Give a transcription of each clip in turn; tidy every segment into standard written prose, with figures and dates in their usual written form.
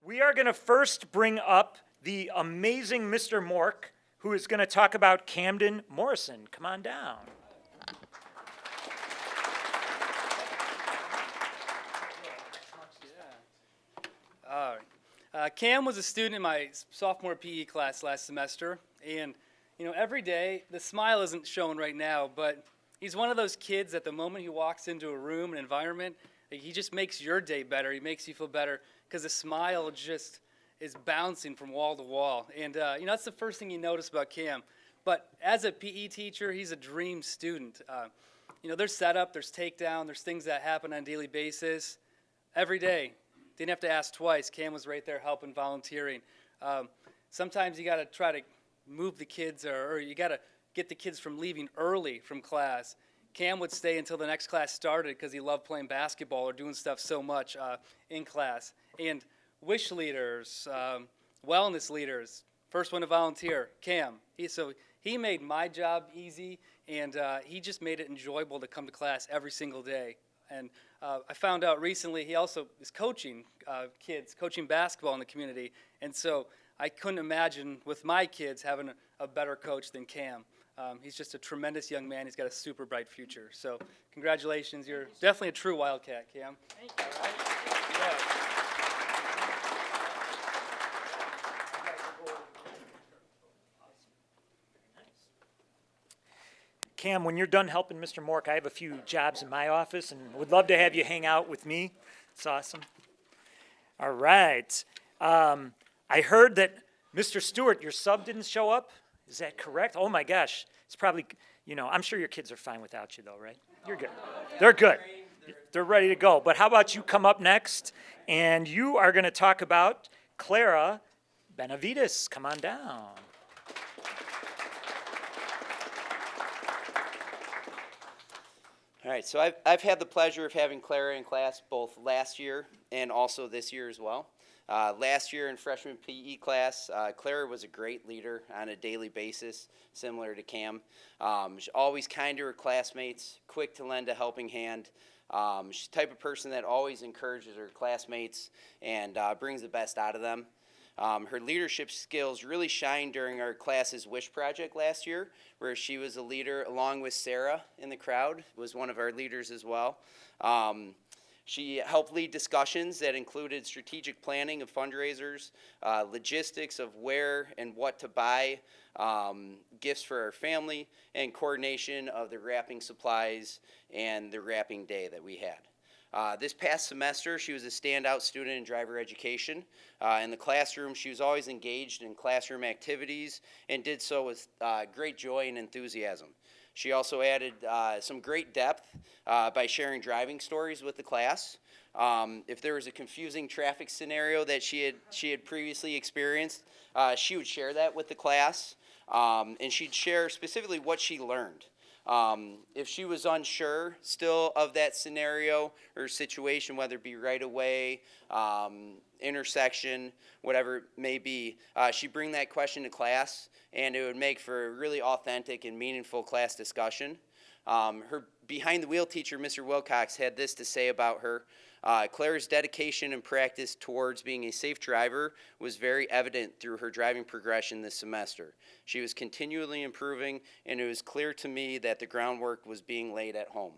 We are going to first bring up the amazing Mr. Mork, who is going to talk about Camden Morrison. Come on down. Cam was a student in my sophomore PE class last semester, and every day the smile isn't shown right now, but he's one of those kids that the moment he walks into a room, an environment, he just makes your day better. He makes you feel better because the smile just is bouncing from wall to wall, and that's the first thing you notice about Cam. But as a PE teacher, he's a dream student. There's setup, there's takedown, there's things that happen on a daily basis every day. Didn't have to ask twice. Cam was right there helping, volunteering. Sometimes you got to try to move the kids, or you got to get the kids from leaving early from class. Cam would stay until the next class started because he loved playing basketball or doing stuff so much in class. And wish leaders, wellness leaders, first one to volunteer, Cam. He made my job easy, and he just made it enjoyable to come to class every single day. And I found out recently he also is coaching kids, coaching basketball in the community. And so I couldn't imagine with my kids having a better coach than Cam. He's just a tremendous young man. He's got a super bright future. So congratulations. You're definitely a true Wildcat, Cam. Thank you. All right? Yeah. Cam, when you're done helping Mr. Mork, I have a few jobs in my office and would love to have you hang out with me. It's awesome. All right. I heard that Mr. Stewart, your sub didn't show up. Is that correct? Oh my gosh. It's probably, I'm sure your kids are fine without you though, right? You're good. They're good. They're ready to go. But how about you come up next and you are going to talk about Clara Benavidez. Come on down. All right, so I've had the pleasure of having Clara in class both last year and also this year as well. Last year in freshman PE class, Clara was a great leader on a daily basis, similar to Cam. She's always kind to her classmates, quick to lend a helping hand. She's the type of person that always encourages her classmates and brings the best out of them. Her leadership skills really shined during our class's Wish Project last year, where she was a leader along with Sarah in the crowd, was one of our leaders as well. She helped lead discussions that included strategic planning of fundraisers, logistics of where and what to buy, gifts for our family, and coordination of the wrapping supplies and the wrapping day that we had. This past semester, she was a standout student in driver education. In the classroom, she was always engaged in classroom activities and did so with great joy and enthusiasm. She also added some great depth by sharing driving stories with the class. If there was a confusing traffic scenario that she had previously experienced, she would share that with the class, and she'd share specifically what she learned. If she was unsure still of that scenario or situation, whether it be right away, intersection, whatever it may be, she'd bring that question to class, and it would make for a really authentic and meaningful class discussion. Her behind-the-wheel teacher, Mr. Wilcox, had this to say about her. Clara's dedication and practice towards being a safe driver was very evident through her driving progression this semester. She was continually improving, and it was clear to me that the groundwork was being laid at home.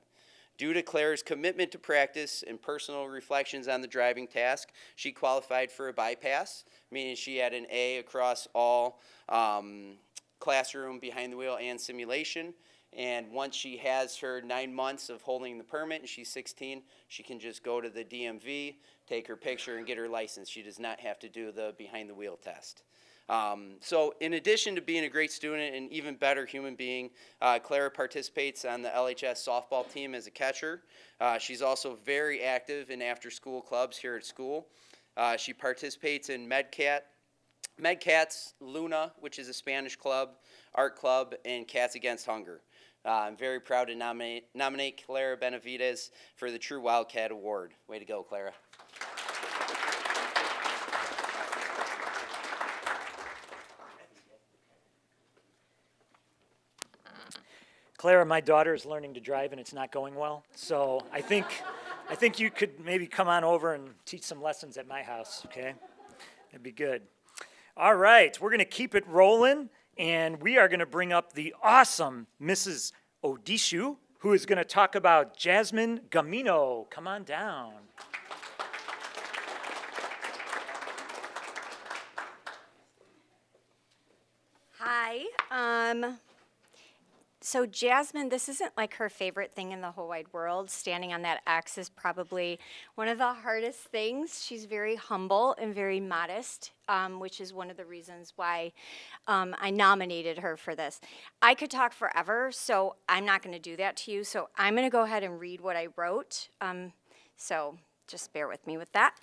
Due to Clara's commitment to practice and personal reflections on the driving task, she qualified for a bypass, meaning she had an A across all classroom, behind the wheel, and simulation. And once she has her 9 months of holding the permit and she's 16, she can just go to the DMV, take her picture, and get her license. She does not have to do the behind-the-wheel test. So in addition to being a great student and even better human being, Clara participates on the LHS softball team as a catcher. She's also very active in after-school clubs here at school. She participates in Medcats, Luna, which is a Spanish club, art club, and Cats Against Hunger. I'm very proud to nominate Clara Benavidez for the True Wildcat Award. Way to go, Clara. Clara, my daughter is learning to drive and it's not going well. So I think you could maybe come on over and teach some lessons at my house, okay? That'd be good. All right, we're going to keep it rolling, and we are going to bring up the awesome Mrs. Odishu, who is going to talk about Jasmine Gamino. Come on down. Hi. So Jasmine, this isn't like her favorite thing in the whole wide world. Standing on that X is probably one of the hardest things. She's very humble and very modest, which is one of the reasons why I nominated her for this. I could talk forever, so I'm not going to do that to you. So I'm going to go ahead and read what I wrote. So just bear with me with that.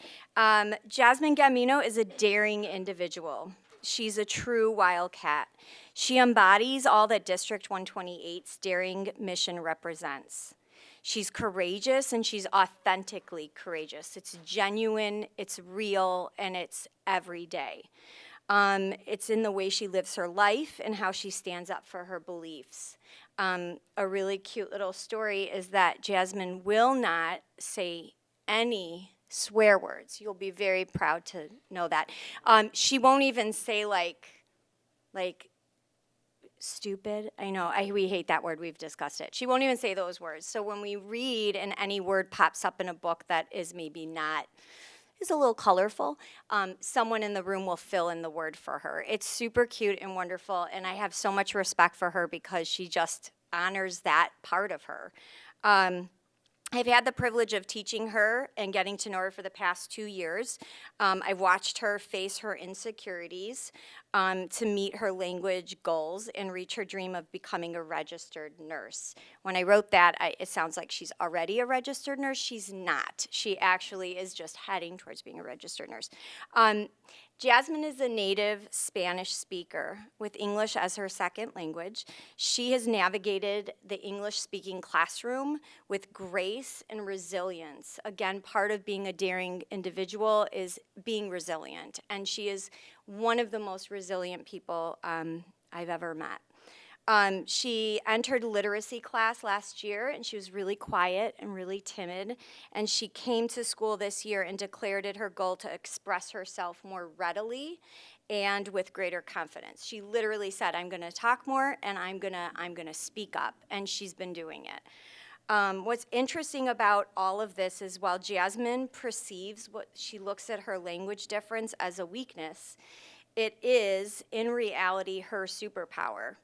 Jasmine Gamino is a daring individual. She's a true wildcat. She embodies all that District 128's daring mission represents. She's courageous, and she's authentically courageous. It's genuine, it's real, and it's every day. It's in the way she lives her life and how she stands up for her beliefs. A really cute little story is that Jasmine will not say any swear words. You'll be very proud to know that. She won't even say like stupid. I know, we hate that word. We've discussed it. She won't even say those words. So when we read and any word pops up in a book that is maybe not, is a little colorful, someone in the room will fill in the word for her. It's super cute and wonderful, and I have so much respect for her because she just honors that part of her. I've had the privilege of teaching her and getting to know her for the past 2 years. I've watched her face her insecurities to meet her language goals and reach her dream of becoming a registered nurse. When I wrote that, it sounds like she's already a registered nurse. She's not. She actually is just heading towards being a registered nurse. Jasmine is a native Spanish speaker with English as her second language. She has navigated the English-speaking classroom with grace and resilience. Again, part of being a daring individual is being resilient, and she is one of the most resilient people I've ever met. She entered literacy class last year, and she was really quiet and really timid. And she came to school this year and declared it her goal to express herself more readily and with greater confidence. She literally said, "I'm going to talk more, and I'm gonna speak up," and she's been doing it. What's interesting about all of this is while Jasmine perceives what she looks at her language difference as a weakness, it is in reality her superpower.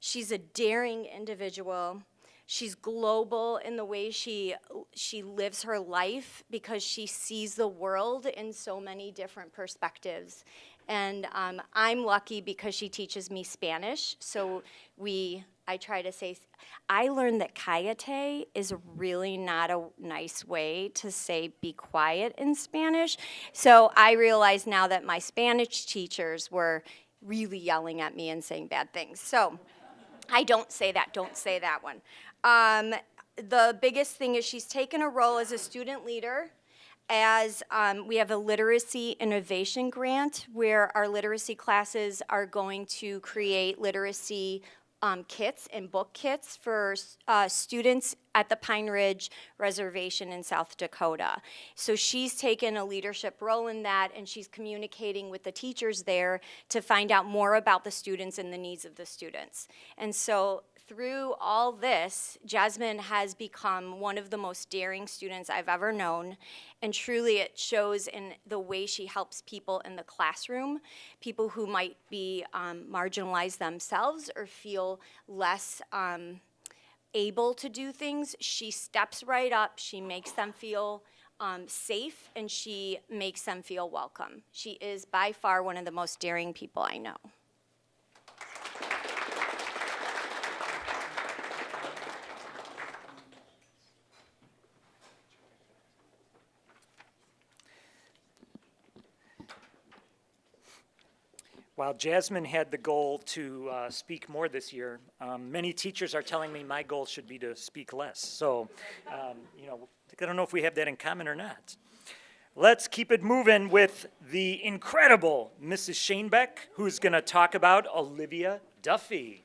She's a daring individual. She's global in the way she lives her life because she sees the world in so many different perspectives. And I'm lucky because she teaches me Spanish. So I try to say, I learned that cállate is really not a nice way to say be quiet in Spanish. So I realize now that my Spanish teachers were really yelling at me and saying bad things. So I don't say that one. The biggest thing is she's taken a role as a student leader as we have a literacy innovation grant where our literacy classes are going to create literacy kits and book kits for students at the Pine Ridge Reservation in South Dakota. So she's taken a leadership role in that, and she's communicating with the teachers there to find out more about the students and the needs of the students. And so through all this, Jasmine has become one of the most daring students I've ever known, and truly it shows in the way she helps people in the classroom, people who might be marginalized themselves or feel less able to do things. She steps right up, she makes them feel safe, and she makes them feel welcome. She is by far one of the most daring people I know. While Jasmine had the goal to speak more this year, many teachers are telling me my goal should be to speak less. So, I don't know if we have that in common or not. Let's keep it moving with the incredible Mrs. Shanebeck, who's going to talk about Olivia Duffy.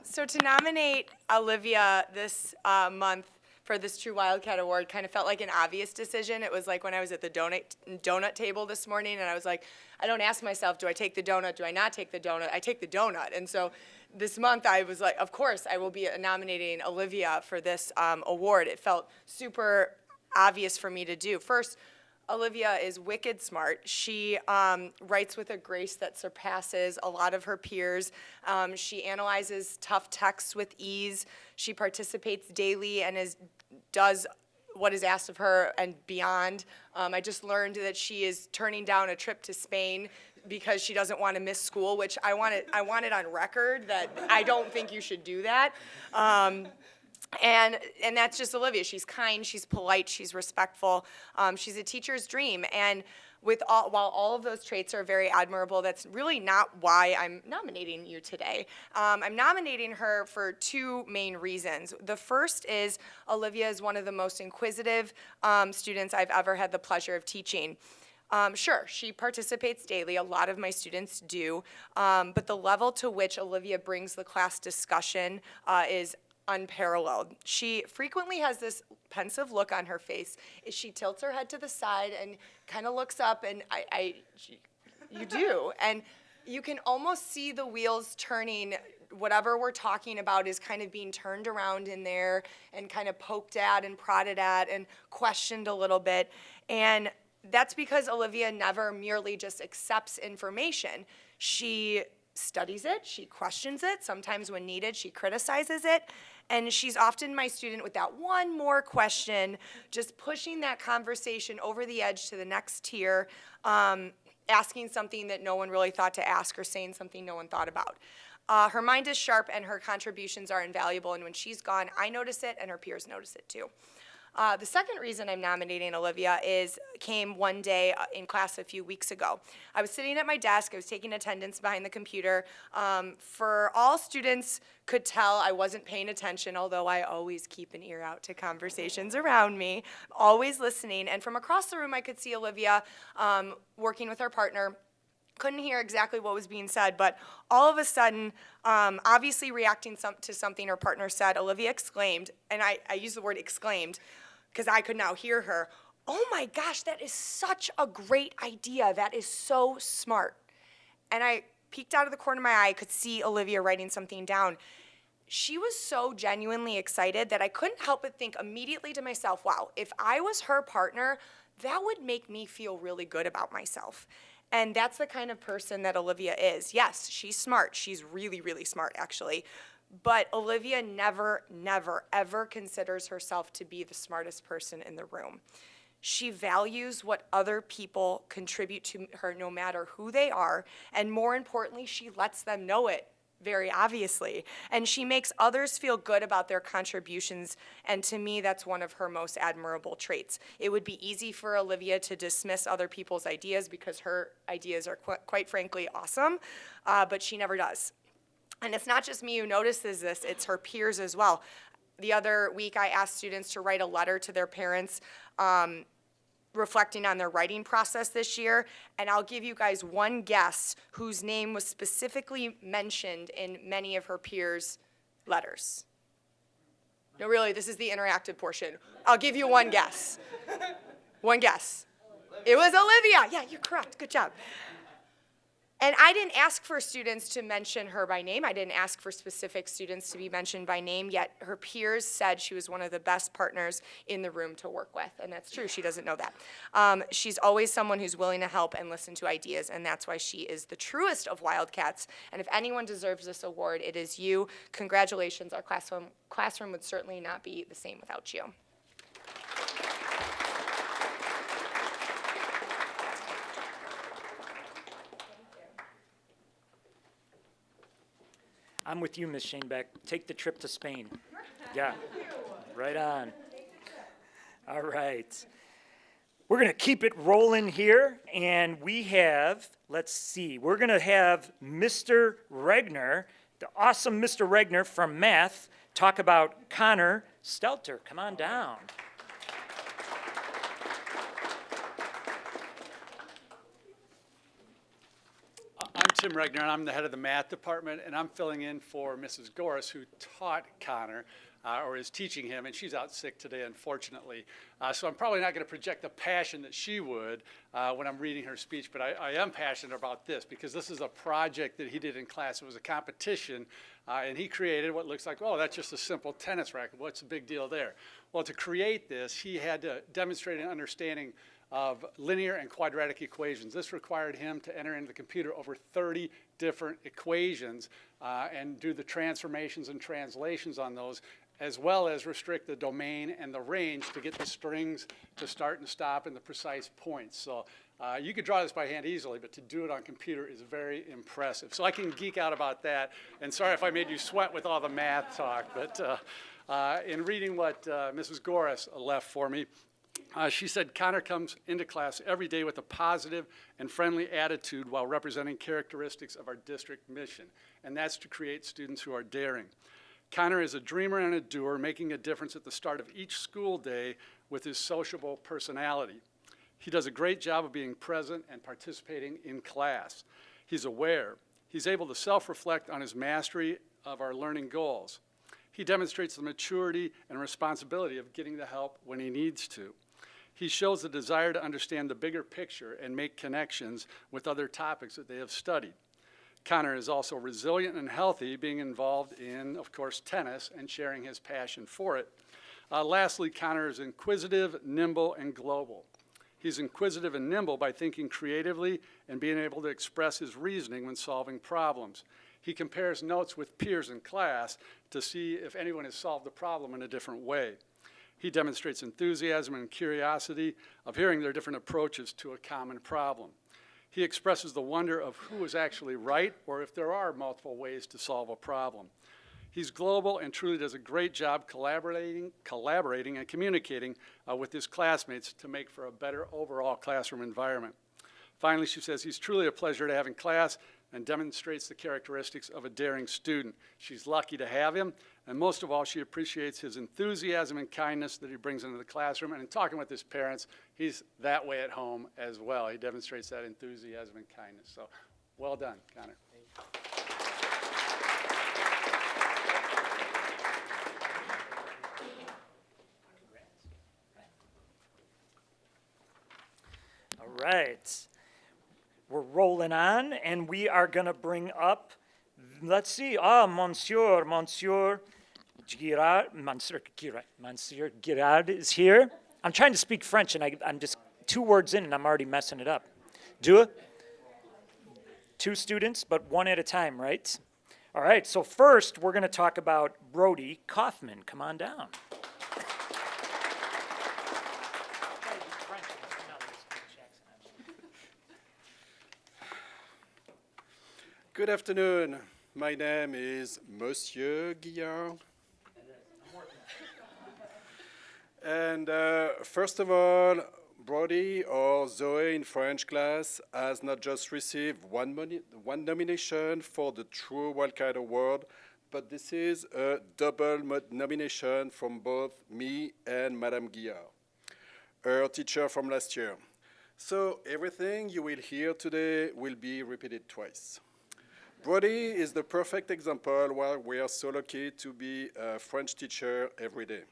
So to nominate Olivia this month for this True Wildcat Award kind of felt like an obvious decision. It was like when I was at the donut table this morning, and I was like, I don't ask myself, do I take the donut, do I not take the donut? I take the donut. And so this month I was like, of course I will be nominating Olivia for this award. It felt super obvious for me to do. First, Olivia is wicked smart. She writes with a grace that surpasses a lot of her peers. She analyzes tough texts with ease. She participates daily and does what is asked of her and beyond. I just learned that she is turning down a trip to Spain because she doesn't want to miss school, which I want it on record that I don't think you should do that. And that's just Olivia. She's kind, she's polite, she's respectful. She's a teacher's dream. And while all of those traits are very admirable, that's really not why I'm nominating you today. I'm nominating her for two main reasons. The first is Olivia is one of the most inquisitive students I've ever had the pleasure of teaching. Sure, she participates daily. A lot of my students do. But the level to which Olivia brings the class discussion is unparalleled. She frequently has this pensive look on her face as she tilts her head to the side and kind of looks up, and you do. And you can almost see the wheels turning. Whatever we're talking about is kind of being turned around in there and kind of poked at and prodded at and questioned a little bit. And that's because Olivia never merely just accepts information. She studies it, she questions it, sometimes when needed, she criticizes it, and she's often my student with that one more question, just pushing that conversation over the edge to the next tier, asking something that no one really thought to ask or saying something no one thought about. Her mind is sharp and her contributions are invaluable, and when she's gone, I notice it and her peers notice it too. The second reason I'm nominating Olivia came one day in class a few weeks ago. I was sitting at my desk, I was taking attendance behind the computer. For all students could tell I wasn't paying attention, although I always keep an ear out to conversations around me, always listening. And from across the room I could see Olivia working with her partner. Couldn't hear exactly what was being said, but all of a sudden, obviously reacting to something her partner said, Olivia exclaimed, and I use the word exclaimed, because I could now hear her, "Oh my gosh, that is such a great idea. That is so smart." And I peeked out of the corner of my eye, could see Olivia writing something down. She was so genuinely excited that I couldn't help but think immediately to myself, wow, if I was her partner, that would make me feel really good about myself. And that's the kind of person that Olivia is. Yes, she's smart. She's really, really smart, actually. But Olivia never, never, ever considers herself to be the smartest person in the room. She values what other people contribute to her, no matter who they are, and more importantly, she lets them know it very obviously. And she makes others feel good about their contributions, and to me, that's one of her most admirable traits. It would be easy for Olivia to dismiss other people's ideas because her ideas are quite frankly awesome, but she never does. And it's not just me who notices this, it's her peers as well. The other week, I asked students to write a letter to their parents reflecting on their writing process this year, and I'll give you guys one guess whose name was specifically mentioned in many of her peers' letters. No, really, this is the interactive portion. I'll give you one guess. One guess. It was Olivia. Yeah, you're correct. Good job. And I didn't ask for students to mention her by name. I didn't ask for specific students to be mentioned by name, yet her peers said she was one of the best partners in the room to work with, and that's true. She doesn't know that. She's always someone who's willing to help and listen to ideas, and that's why she is the truest of Wildcats. And if anyone deserves this award, it is you. Congratulations. Our classroom would certainly not be the same without you. I'm with you, Ms. Shanebeck. Take the trip to Spain. Yeah, right on. All right. We're going to keep it rolling here, and we have, let's see, we're going to have Mr. Regner, the awesome Mr. Regner from math, talk about Connor Stelter. Come on down. I'm Tim Regner, and I'm the head of the math department, and I'm filling in for Mrs. Goris, who taught Connor, or is teaching him, and she's out sick today, unfortunately. So I'm probably not going to project the passion that she would when I'm reading her speech, but I am passionate about this because this is a project that he did in class. It was a competition, and he created what looks like, oh, that's just a simple tennis racket. What's the big deal there? Well, to create this, he had to demonstrate an understanding of linear and quadratic equations. This required him to enter into the computer over 30 different equations and do the transformations and translations on those, as well as restrict the domain and the range to get the strings to start and stop and the precise points. So you could draw this by hand easily, but to do it on computer is very impressive. So I can geek out about that, and sorry if I made you sweat with all the math talk, but in reading what Mrs. Goris left for me, she said Connor comes into class every day with a positive and friendly attitude while representing characteristics of our district mission, and that's to create students who are daring. Connor is a dreamer and a doer, making a difference at the start of each school day with his sociable personality. He does a great job of being present and participating in class. He's aware. He's able to self-reflect on his mastery of our learning goals. He demonstrates the maturity and responsibility of getting the help when he needs to. He shows the desire to understand the bigger picture and make connections with other topics that they have studied. Connor is also resilient and healthy, being involved in, of course, tennis and sharing his passion for it. Lastly, Connor is inquisitive, nimble, and global. He's inquisitive and nimble by thinking creatively and being able to express his reasoning when solving problems. He compares notes with peers in class to see if anyone has solved the problem in a different way. He demonstrates enthusiasm and curiosity of hearing their different approaches to a common problem. He expresses the wonder of who is actually right or if there are multiple ways to solve a problem. He's global and truly does a great job collaborating and communicating with his classmates to make for a better overall classroom environment. Finally, she says he's truly a pleasure to have in class and demonstrates the characteristics of a daring student. She's lucky to have him, and most of all, she appreciates his enthusiasm and kindness that he brings into the classroom. And in talking with his parents, he's that way at home as well. He demonstrates that enthusiasm and kindness. So, well done, Connor. All right. We're rolling on, and we are going to bring up, let's see, Monsieur Girard is here. I'm trying to speak French, and I'm just 2 words in, and I'm already messing it up. Deux? 2 students, but 1 at a time, right? All right, so first, we're going to talk about Brody Kaufman. Come on down. Good afternoon. My name is Monsieur Guillard. And first of all, Brody, or Zoe in French class, has not just received one nomination for the True Wildcat Award, but this is a double nomination from both me and Madame Guillard, her teacher from last year. So everything you will hear today will be repeated twice. Brody is the perfect example why we are so lucky to be a French teacher every day.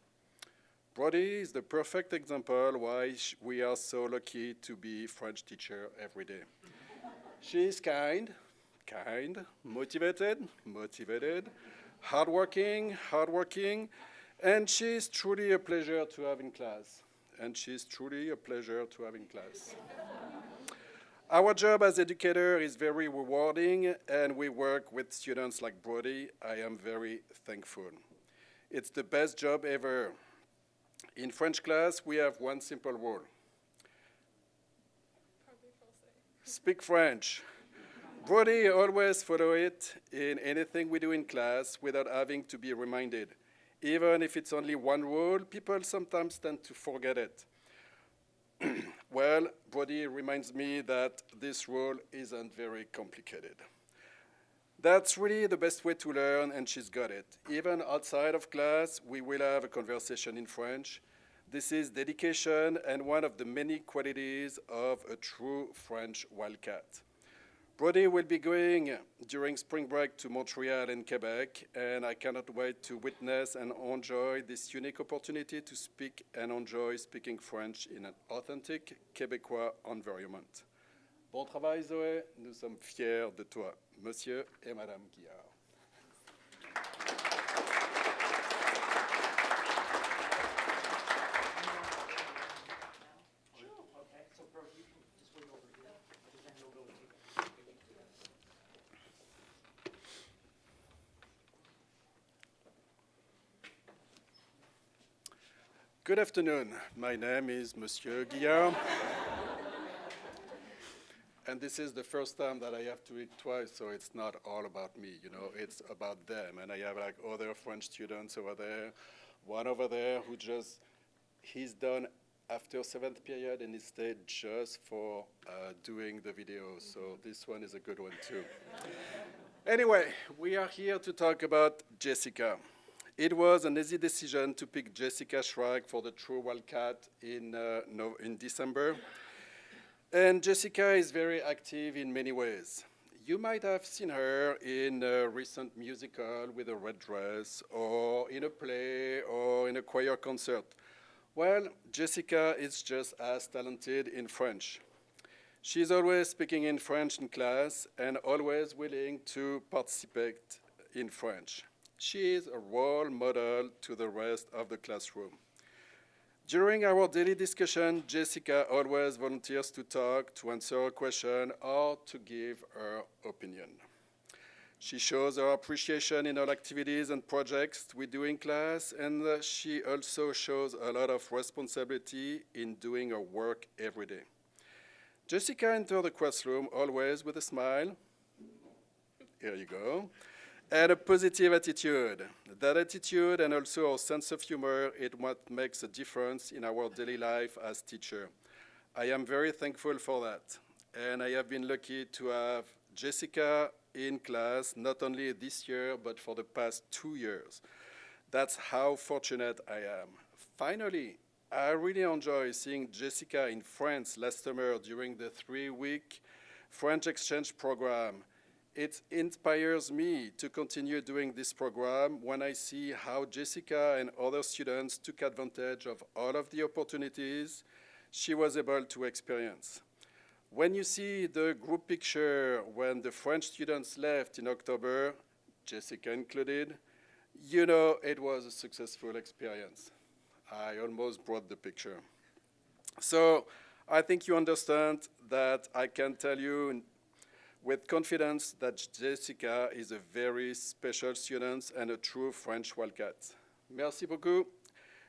Brody is the perfect example why we are so lucky to be French teacher every day. She is kind, motivated, hardworking, and she is truly a pleasure to have in class. Our job as educator is very rewarding, and we work with students like Brody. I am very thankful. It's the best job ever. In French class, we have one simple rule. Speak French. Brody always follows it in anything we do in class without having to be reminded. Even if it's only one rule, people sometimes tend to forget it. Well, Brody reminds me that this rule isn't very complicated. That's really the best way to learn, and she's got it. Even outside of class, we will have a conversation in French. This is dedication and one of the many qualities of a true French wildcat. Brody will be going during spring break to Montreal and Quebec, and I cannot wait to witness and enjoy this unique opportunity to speak and enjoy speaking French in an authentic Québécois environment. Bon travail, Zoé. Nous sommes fiers de toi, Monsieur et Madame Guillard. Good afternoon. My name is Monsieur Guillard. And this is the first time that I have to eat twice, so it's not all about me, you know, it's about them. And I have like other French students over there, one over there who he's done after 7th period and he stayed just for doing the video. So this one is a good one too. Anyway, we are here to talk about Jessica. It was an easy decision to pick Jessica Schrag for the True Wildcat in December. And Jessica is very active in many ways. You might have seen her in a recent musical with a red dress, or in a play, or in a choir concert. Well, Jessica is just as talented in French. She's always speaking in French in class and always willing to participate in French. She is a role model to the rest of the classroom. During our daily discussion, Jessica always volunteers to talk, to answer a question, or to give her opinion. She shows her appreciation in all activities and projects we do in class, and she also shows a lot of responsibility in doing her work every day. Jessica enters the classroom always with a smile. Here you go. And a positive attitude. That attitude and also our sense of humor is what makes a difference in our daily life as teacher. I am very thankful for that. And I have been lucky to have Jessica in class, not only this year, but for the past 2 years. That's how fortunate I am. Finally, I really enjoy seeing Jessica in France last summer during the 3-week French exchange program. It inspires me to continue doing this program when I see how Jessica and other students took advantage of all of the opportunities she was able to experience. When you see the group picture when the French students left in October, Jessica included, you know it was a successful experience. I almost brought the picture. So I think you understand that I can tell you with confidence that Jessica is a very special student and a true French Wildcat. Merci beaucoup.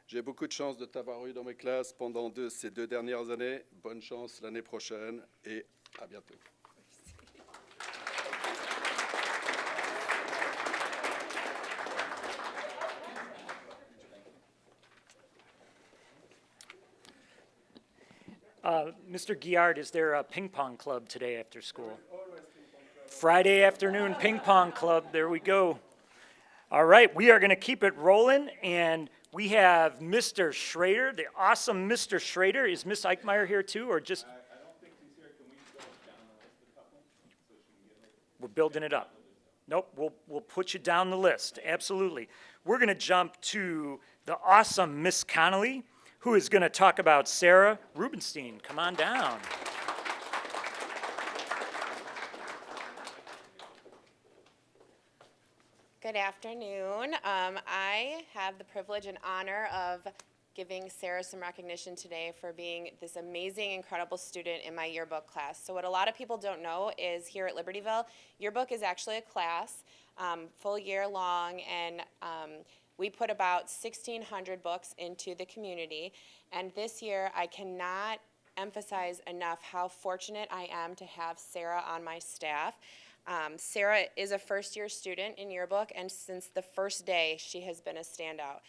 J'ai beaucoup de chance de t'avoir eu dans mes classes pendant ces 2 dernières années. Bonne chance l'année prochaine et à bientôt. Mr. Guillard, is there a ping pong club today after school? Friday afternoon ping pong club, there we go. All right, we are going to keep it rolling, and we have Mr. Schrader, the awesome Mr. Schrader. Is Miss Eichmeyer here too, or just? I don't think she's here. Can we go down the list a couple so she can get her? We're building it up. Nope, we'll put you down the list, absolutely. We're going to jump to the awesome Miss Connolly, who is going to talk about Sarah Rubinstein. Come on down. Good afternoon. I have the privilege and honor of giving Sarah some recognition today for being this amazing, incredible student in my yearbook class. So what a lot of people don't know is here at Libertyville, yearbook is actually a class, full year long, and we put about 1,600 books into the community. And this year, I cannot emphasize enough how fortunate I am to have Sarah on my staff. Sarah is a first-year student in yearbook, and since the first day, she has been a standout.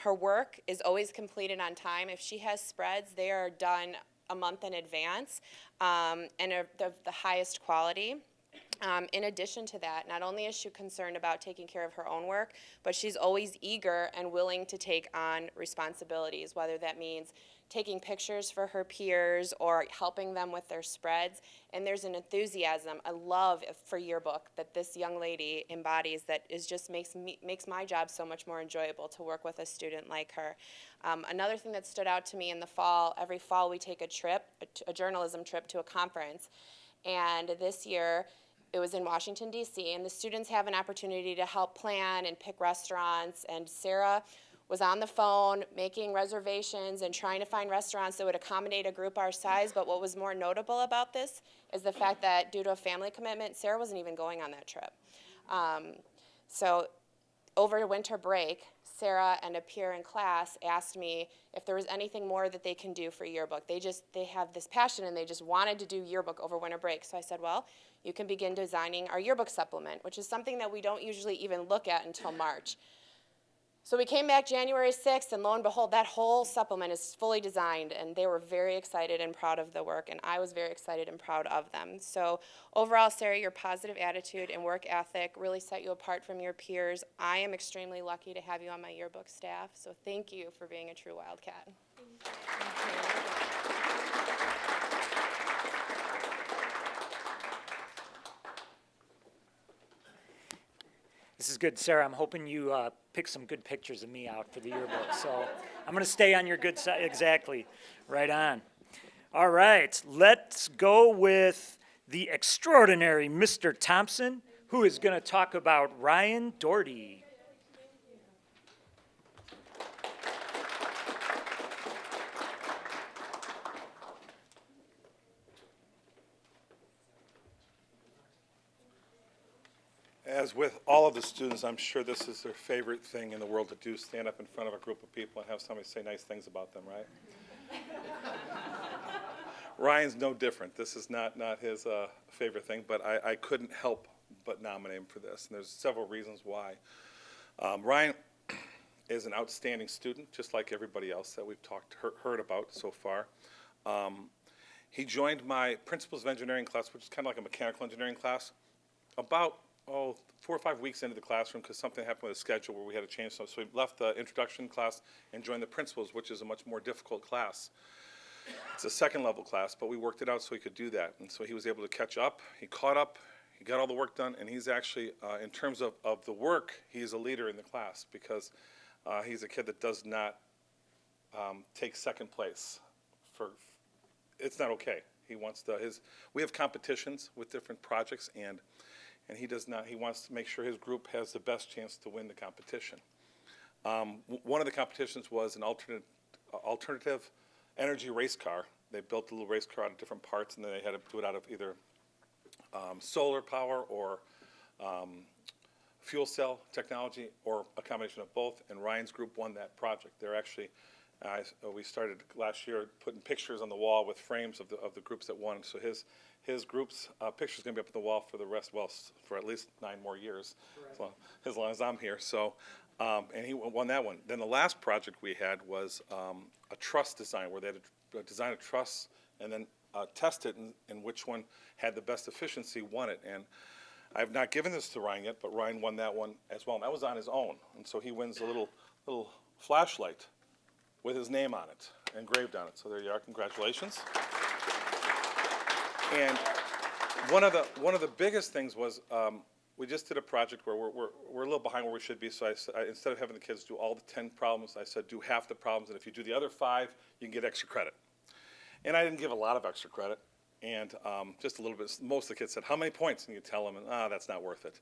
Her work is always completed on time. If she has spreads, they are done a month in advance and are the highest quality. In addition to that, not only is she concerned about taking care of her own work, but she's always eager and willing to take on responsibilities, whether that means taking pictures for her peers or helping them with their spreads. And there's an enthusiasm, a love for yearbook that this young lady embodies that is just makes my job so much more enjoyable to work with a student like her. Another thing that stood out to me in the fall, every fall we take a trip, a journalism trip to a conference. And this year, it was in Washington, D.C., and the students have an opportunity to help plan and pick restaurants, and Sarah was on the phone making reservations and trying to find restaurants that would accommodate a group our size, but what was more notable about this is the fact that due to a family commitment, Sarah wasn't even going on that trip. So over winter break, Sarah and a peer in class asked me if there was anything more that they can do for yearbook. They have this passion and they just wanted to do yearbook over winter break. So I said, well, you can begin designing our yearbook supplement, which is something that we don't usually even look at until March. So we came back January 6th, and lo and behold, that whole supplement is fully designed, and they were very excited and proud of the work, and I was very excited and proud of them. So overall, Sarah, your positive attitude and work ethic really set you apart from your peers. I am extremely lucky to have you on my yearbook staff, so thank you for being a true Wildcat. This is good, Sarah. I'm hoping you pick some good pictures of me out for the yearbook. So I'm going to stay on your good side. Exactly. Right on. All right. Let's go with the extraordinary Mr. Thompson, who is going to talk about Ryan Doherty. As with all of the students, I'm sure this is their favorite thing in the world to do, stand up in front of a group of people and have somebody say nice things about them, right? Ryan's no different. This is not his favorite thing, but I couldn't help but nominate him for this, and there's several reasons why. Ryan is an outstanding student, just like everybody else that we've heard about so far. He joined my Principles of Engineering class, which is kind of like a mechanical engineering class, about 4 or 5 weeks into the classroom because something happened with the schedule where we had to change stuff. So we left the introduction class and joined the principles, which is a much more difficult class. It's a second level class, but we worked it out so he could do that. And so he was able to catch up. He caught up. He got all the work done. And he's actually, in terms of the work, he's a leader in the class because he's a kid that does not take second place. It's not okay. He wants we have competitions with different projects, and he does not. He wants to make sure his group has the best chance to win the competition. One of the competitions was an alternative energy race car. They built a little race car out of different parts, and then they had to do it out of either solar power or fuel cell technology, or a combination of both. And Ryan's group won that project. They're actually, we started last year putting pictures on the wall with frames of the groups that won. So his group's picture is going to be up on the wall for the rest, for at least 9 more years, as long as I'm here. So, and he won that one. Then the last project we had was a truss design, where they had to design a truss and then test it, and which one had the best efficiency won it. And I have not given this to Ryan yet, but Ryan won that one as well. And that was on his own. And so he wins a little flashlight with his name on it, engraved on it. So there you are. Congratulations. And one of the biggest things was we just did a project where we're a little behind where we should be. So I instead of having the kids do all the 10 problems, I said do half the problems, and if you do the other 5, you can get extra credit. And I didn't give a lot of extra credit, and just a little bit. Most of the kids said, "How many points?" And you tell them, and that's not worth it.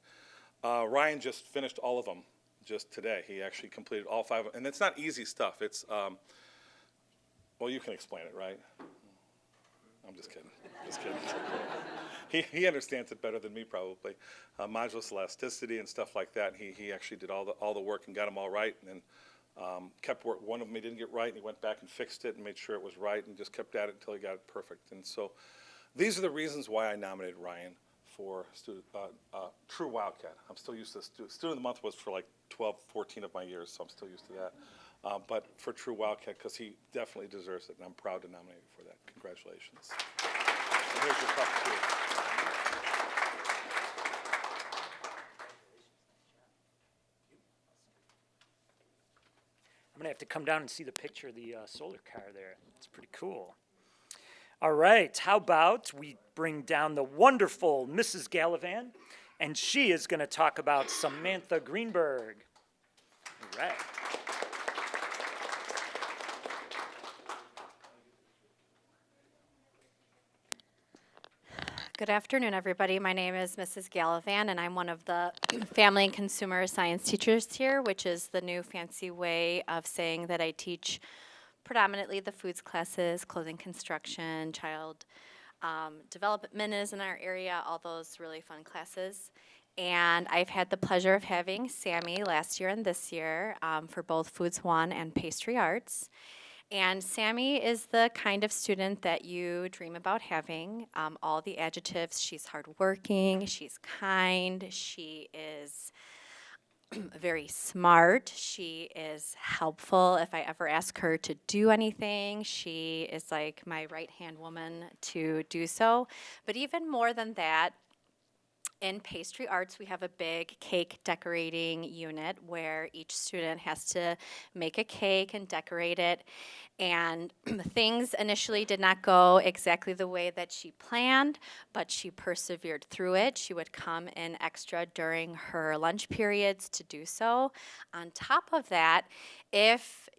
Ryan just finished all of them just today. He actually completed all 5, and it's not easy stuff. It's well, you can explain it, right? I'm just kidding. Just kidding. He understands it better than me probably. Modulus elasticity and stuff like that. He actually did all the work and got them all right, and then kept work. One of them he didn't get right, and he went back and fixed it and made sure it was right, and just kept at it until he got it perfect. And so these are the reasons why I nominated Ryan for True Wildcat. I'm still used to Student of the Month was for like 12, 14 of my years, so I'm still used to that. But for True Wildcat, because he definitely deserves it, and I'm proud to nominate him for that. Congratulations. And here's your cup, too. I'm gonna have to come down and see the picture of the solar car there. It's pretty cool. All right, how about we bring down the wonderful Mrs. Gallivan, and she is gonna talk about Samantha Greenberg. All right. Good afternoon, everybody. My name is Mrs. Gallivan, and I'm one of the family and consumer science teachers here, which is the new fancy way of saying that I teach predominantly the foods classes, clothing construction, child development is in our area, all those really fun classes. And I've had the pleasure of having Sammy last year and this year for both Foods 1 and Pastry Arts. And Sammy is the kind of student that you dream about having. All the adjectives: she's hardworking, she's kind, she is very smart, she is helpful. If I ever ask her to do anything, she is like my right-hand woman to do so. But even more than that, in Pastry Arts, we have a big cake decorating unit where each student has to make a cake and decorate it. And things initially did not go exactly the way that she planned, but she persevered through it. She would come in extra during her lunch periods to do so. On top of that, if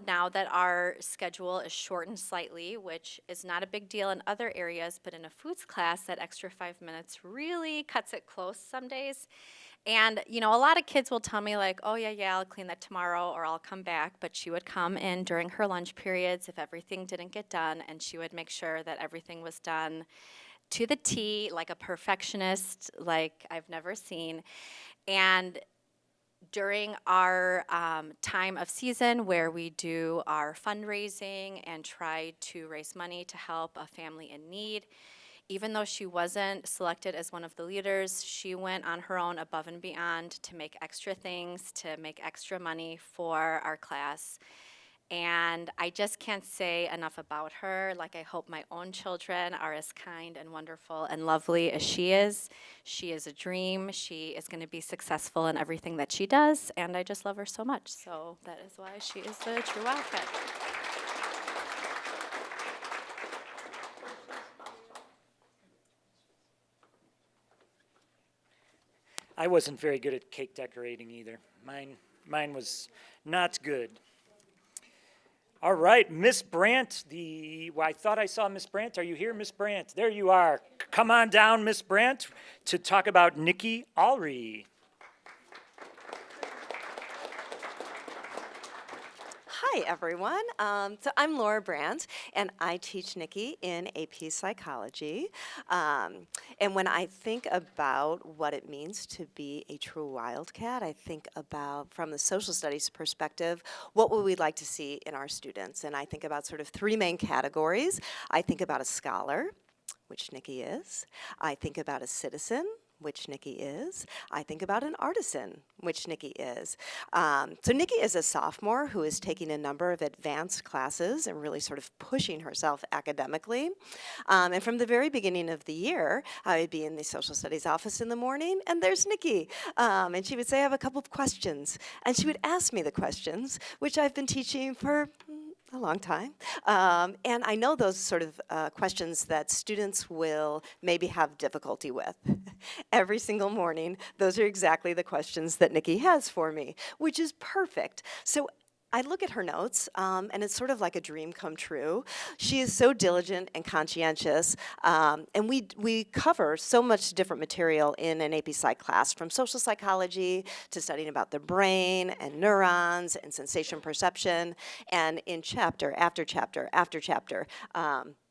now that our schedule is shortened slightly, which is not a big deal in other areas, but in a foods class, that extra 5 minutes really cuts it close some days. And, a lot of kids will tell me like, oh, yeah, I'll clean that tomorrow or I'll come back. But she would come in during her lunch periods if everything didn't get done, and she would make sure that everything was done to the T, like a perfectionist, like I've never seen. And during our time of season where we do our fundraising and try to raise money to help a family in need, even though she wasn't selected as one of the leaders, she went on her own above and beyond to make extra things, to make extra money for our class. And I just can't say enough about her. Like, I hope my own children are as kind and wonderful and lovely as she is. She is a dream. She is going to be successful in everything that she does, and I just love her so much. So that is why she is the true Wildcat. I wasn't very good at cake decorating either. Mine was not good. All right, Miss Brandt, I thought I saw Miss Brandt. Are you here, Miss Brandt? There you are. Come on down, Miss Brandt, to talk about Nikki Alry. Hi, everyone. So I'm Laura Brandt, and I teach Nikki in AP Psychology. And when I think about what it means to be a true Wildcat, I think about, from the social studies perspective, what would we like to see in our students? And I think about sort of three main categories. I think about a scholar, which Nikki is. I think about a citizen, which Nikki is. I think about an artisan, which Nikki is. So Nikki is a sophomore who is taking a number of advanced classes and really sort of pushing herself academically. And from the very beginning of the year, I would be in the social studies office in the morning, and there's Nikki. And she would say, I have a couple of questions. And she would ask me the questions, which I've been teaching for a long time. And I know those sort of questions that students will maybe have difficulty with. Every single morning, those are exactly the questions that Nikki has for me, which is perfect. So I look at her notes, and it's sort of like a dream come true. She is so diligent and conscientious, and we cover so much different material in an AP Psych class, from social psychology to studying about the brain and neurons and sensation perception. And in chapter after chapter after chapter,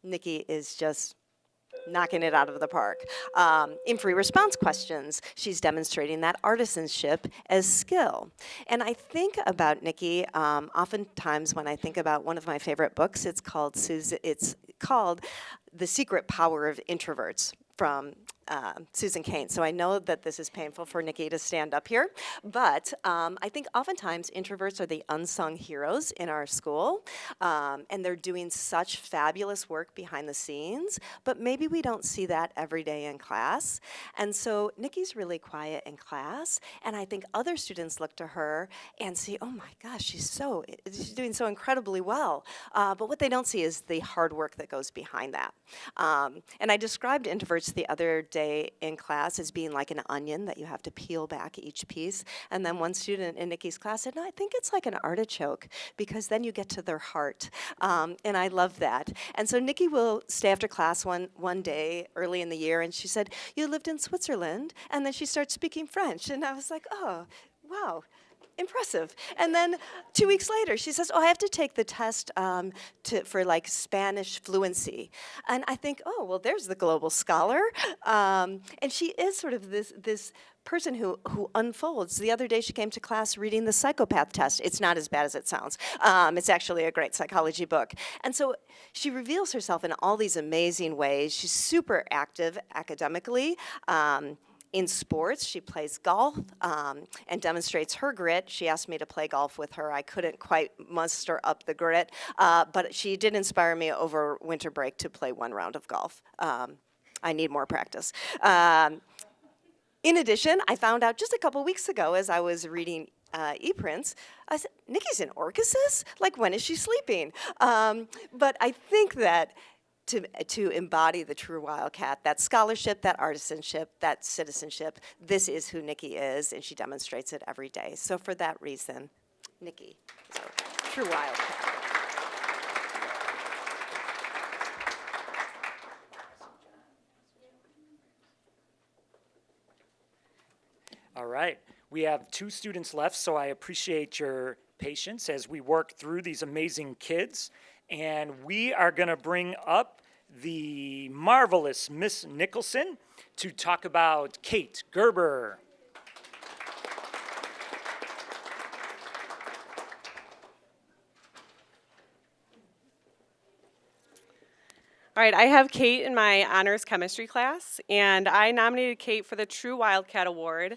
Nikki is just knocking it out of the park. In free response questions, she's demonstrating that artisanship as skill. And I think about Nikki, oftentimes when I think about one of my favorite books, it's called The Secret Power of Introverts, from Susan Kane, so I know that this is painful for Nikki to stand up here, but I think oftentimes introverts are the unsung heroes in our school, and they're doing such fabulous work behind the scenes, but maybe we don't see that every day in class. And so Nikki's really quiet in class, and I think other students look to her and see, oh my gosh, she's doing so incredibly well. But what they don't see is the hard work that goes behind that. And I described introverts the other day in class as being like an onion that you have to peel back each piece. And then one student in Nikki's class said, no, I think it's like an artichoke because then you get to their heart. And I love that. And so Nikki will stay after class one day early in the year, and she said, you lived in Switzerland? And then she starts speaking French. And I was like, oh, wow. Impressive. And then 2 weeks later, she says, oh, I have to take the test for like Spanish fluency. And I think, oh, well, there's the global scholar. And she is sort of this person who unfolds. The other day she came to class reading the psychopath test. It's not as bad as it sounds. It's actually a great psychology book. And so she reveals herself in all these amazing ways. She's super active academically. In sports, she plays golf and demonstrates her grit. She asked me to play golf with her. I couldn't quite muster up the grit, but she did inspire me over winter break to play one round of golf. I need more practice. In addition, I found out just a couple weeks ago as I was reading ePrints, I said, Nikki's in Orchesis? Like, when is she sleeping? But I think that to embody the true Wildcat, that scholarship, that artisanship, that citizenship, this is who Nikki is, and she demonstrates it every day. So for that reason, Nikki is a true Wildcat. All right, we have 2 students left, so I appreciate your patience as we work through these amazing kids. And we are going to bring up the marvelous Miss Nicholson to talk about Kate Gerber. All right, I have Kate in my honors chemistry class, and I nominated Kate for the True Wildcat Award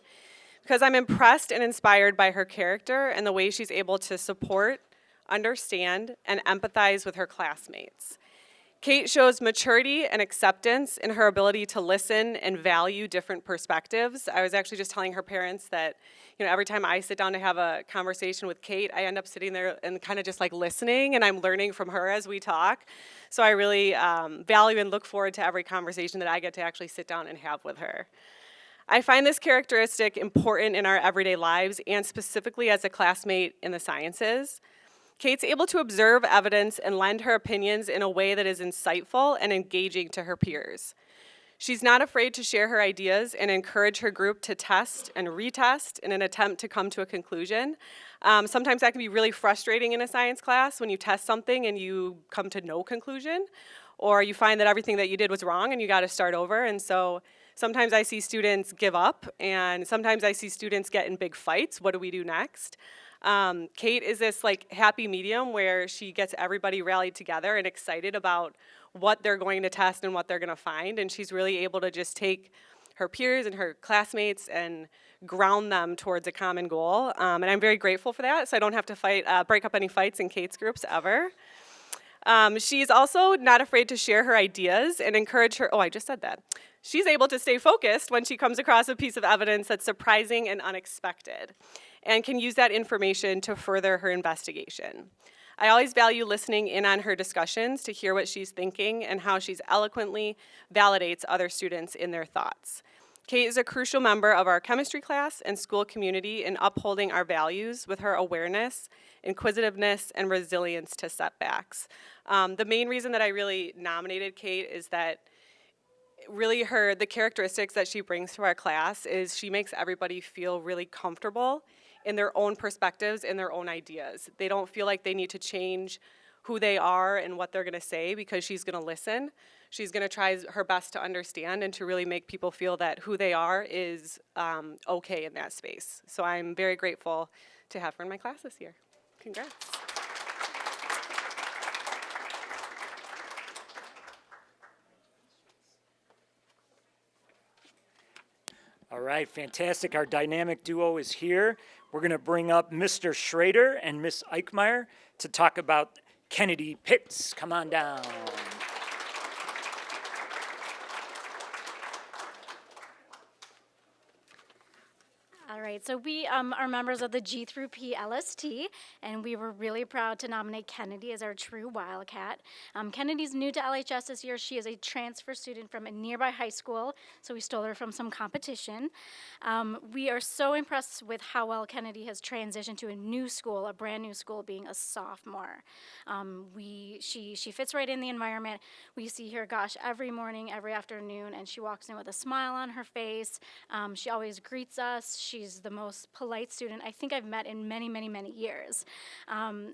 because I'm impressed and inspired by her character and the way she's able to support, understand, and empathize with her classmates. Kate shows maturity and acceptance in her ability to listen and value different perspectives. I was actually just telling her parents that, every time I sit down to have a conversation with Kate, I end up sitting there and kind of just like listening, and I'm learning from her as we talk. So I really value and look forward to every conversation that I get to actually sit down and have with her. I find this characteristic important in our everyday lives and specifically as a classmate in the sciences. Kate's able to observe evidence and lend her opinions in a way that is insightful and engaging to her peers. She's not afraid to share her ideas and encourage her group to test and retest in an attempt to come to a conclusion. Sometimes that can be really frustrating in a science class when you test something and you come to no conclusion, or you find that everything that you did was wrong and you got to start over. And so sometimes I see students give up, and sometimes I see students get in big fights. What do we do next? Kate is this happy medium where she gets everybody rallied together and excited about what they're going to test and what they're going to find, and she's really able to just take her peers and her classmates and ground them towards a common goal, and I'm very grateful for that, so I don't have to break up any fights in Kate's groups ever. She's also not afraid to share her ideas and encourage her, I just said that. She's able to stay focused when she comes across a piece of evidence that's surprising and unexpected, and can use that information to further her investigation. I always value listening in on her discussions to hear what she's thinking and how she's eloquently validates other students in their thoughts. Kate is a crucial member of our chemistry class and school community in upholding our values with her awareness, inquisitiveness, and resilience to setbacks. The main reason that I really nominated Kate is that really the characteristics that she brings to our class is she makes everybody feel really comfortable in their own perspectives and their own ideas. They don't feel like they need to change who they are and what they're going to say because she's going to listen. She's going to try her best to understand and to really make people feel that who they are is okay in that space. So I'm very grateful to have her in my class this year. Congrats. All right, fantastic. Our dynamic duo is here. We're going to bring up Mr. Schrader and Miss Eichmeyer to talk about Kennedy Pitts. Come on down. All right, so we are members of the G through P LST, and we were really proud to nominate Kennedy as our true Wildcat. Kennedy's new to LHS this year. She is a transfer student from a nearby high school, so we stole her from some competition. We are so impressed with how well Kennedy has transitioned to a new school, a brand new school, being a sophomore. She fits right in the environment. We see her, gosh, every morning, every afternoon, and she walks in with a smile on her face. She always greets us. She's the most polite student I think I've met in many, many, many years.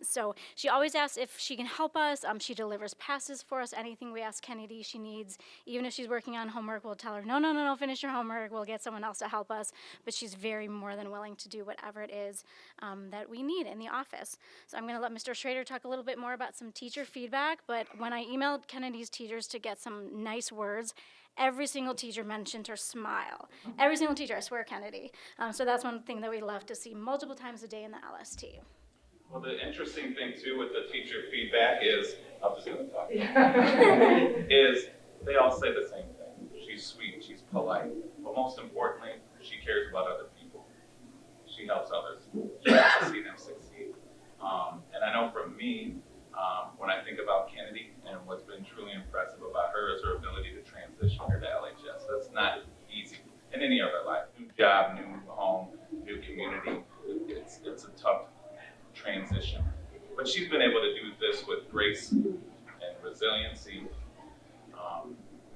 So she always asks if she can help us. She delivers passes for us. Anything we ask Kennedy she needs, even if she's working on homework, we'll tell her, no, finish your homework. We'll get someone else to help us. But she's very more than willing to do whatever it is that we need in the office. So I'm going to let Mr. Schrader talk a little bit more about some teacher feedback. But when I emailed Kennedy's teachers to get some nice words, every single teacher mentioned her smile. Every single teacher, I swear, Kennedy. So that's one thing that we love to see multiple times a day in the LST. Well, the interesting thing too with the teacher feedback is, I'm just going to talk, is they all say the same thing. She's sweet, she's polite, but most importantly, she cares about other people. She helps others. She wants to see them succeed. And I know for me, when I think about Kennedy, and what's been truly impressive about her is her ability to transition here to LHS. That's not easy in any other life. New job, new home, new community. It's a tough transition. But she's been able to do this with grace and resiliency.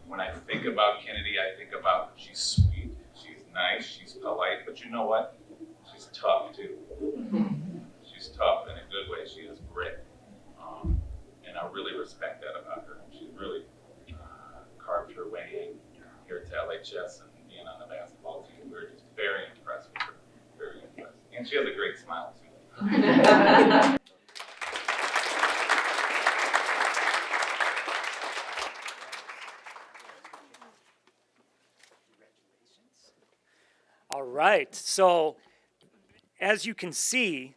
When I think about Kennedy, I think about she's sweet, she's nice, she's polite, but you know what? She's tough too. She's tough in a good way. She has grit. And I really respect that about her. She's really carved her way in here to LHS and being on the basketball team. We're just very impressed with her. Very impressed. And she has a great smile too. All right, so as you can see,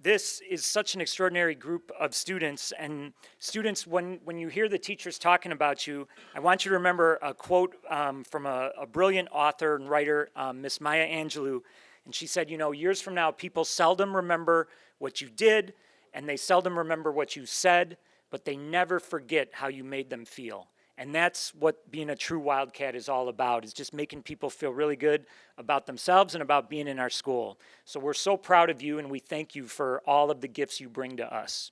this is such an extraordinary group of students, and students, when you hear the teachers talking about you, I want you to remember a quote from a brilliant author and writer, Miss Maya Angelou, and she said, you know, years from now, people seldom remember what you did, and they seldom remember what you said, but they never forget how you made them feel. And that's what being a true Wildcat is all about, is just making people feel really good about themselves and about being in our school. So we're so proud of you, and we thank you for all of the gifts you bring to us.